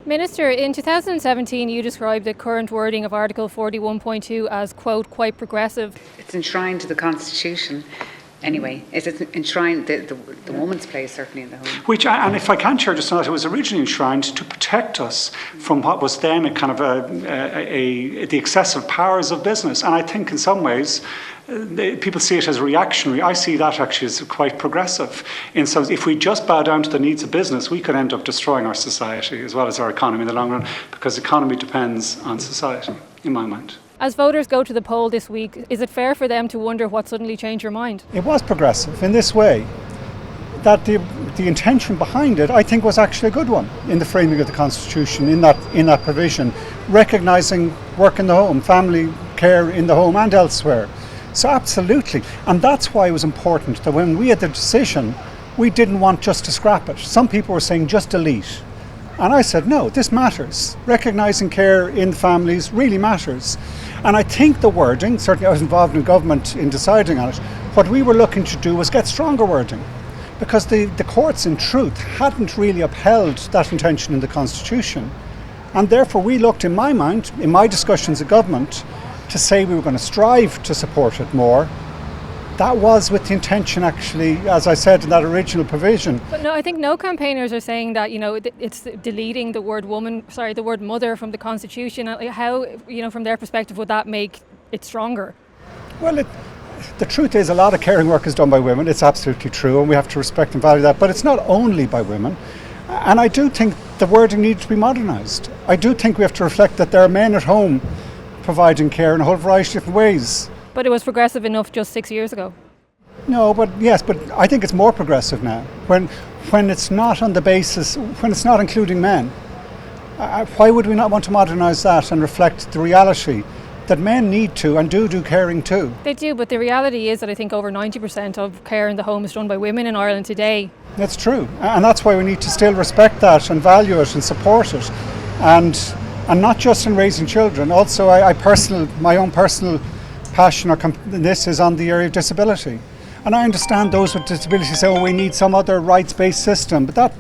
Minister, in 2017 you described the current wording of Article 41.2 as, quote, quite progressive. It's enshrined to the Constitution. Anyway, it's enshrined the woman's place, certainly, in the home. Which, and if I can share just on that, it was originally enshrined to protect us from what was then a kind of the excessive powers of business. And I think in some ways, people see it as reactionary. I see that actually as quite progressive. And so if we just bow down to the needs of business, we could end up destroying our society as well as our economy in the long run, because the economy depends on society, in my mind. As voters go to the poll this week, is it fair for them to wonder what suddenly changed your mind? It was progressive in this way, that the intention behind it, I think, was actually a good one in the framing of the Constitution, in that provision, recognising work in the home, family care in the home and elsewhere. So absolutely, and that's why it was important that when we had the decision, we didn't want just to scrap it. Some people were saying just delete. And I said, no, this matters. Recognising care in families really matters. And I think the wording, certainly I was involved in government in deciding on it, what we were looking to do was get stronger wording. Because the courts, in truth, hadn't really upheld that intention in the Constitution. And therefore we looked, in my mind, in my discussions of government, to say we were going to strive to support it more. That was with the intention, actually, as I said in that original provision. But no, I think no campaigners are saying that, it's deleting the word the word mother from the Constitution. How, from their perspective, would that make it stronger? Well, the truth is a lot of caring work is done by women. It's absolutely true, and we have to respect and value that. But it's not only by women. And I do think the wording needs to be modernised. I do think we have to reflect that there are men at home providing care in a whole variety of different ways. But it was progressive enough just 6 years ago. No, but I think it's more progressive now. When it's not on the basis, when it's not including men, why would we not want to modernise that and reflect the reality that men need to and do caring too? They do, but the reality is that I think over 90% of care in the home is done by women in Ireland today. That's true, and that's why we need to still respect that and value it and support it, and not just in raising children. Also, my own personal passion in this is on the area of disability. And I understand those with disability say, we need some other rights-based system. But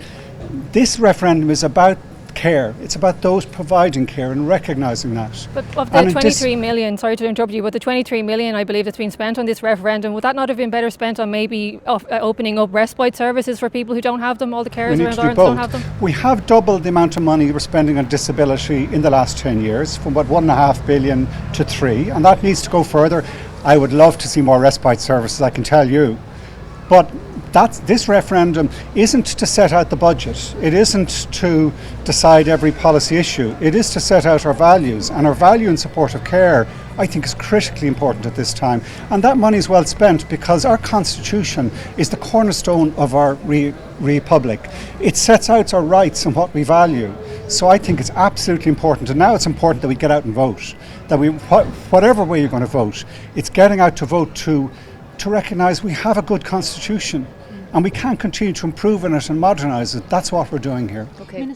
this referendum is about care. It's about those providing care and recognising that. But of the 23 million, sorry to interrupt you, but the 23 million I believe that's been spent on this referendum, would that not have been better spent on maybe opening up respite services for people who don't have them? All the carers around Ireland don't have them? We have doubled the amount of money we're spending on disability in the last 10 years, from about 1.5 billion to 3, and that needs to go further. I would love to see more respite services, I can tell you. But this referendum isn't to set out the budget. It isn't to decide every policy issue. It is to set out our values, and our value in support of care, I think, is critically important at this time. And that money is well spent because our Constitution is the cornerstone of our republic. It sets out our rights and what we value. So I think it's absolutely important, and now it's important that we get out and vote. That whatever way you're going to vote, it's getting out to vote to recognise we have a good Constitution and we can continue to improve on it and modernise it. That's what we're doing here. Okay.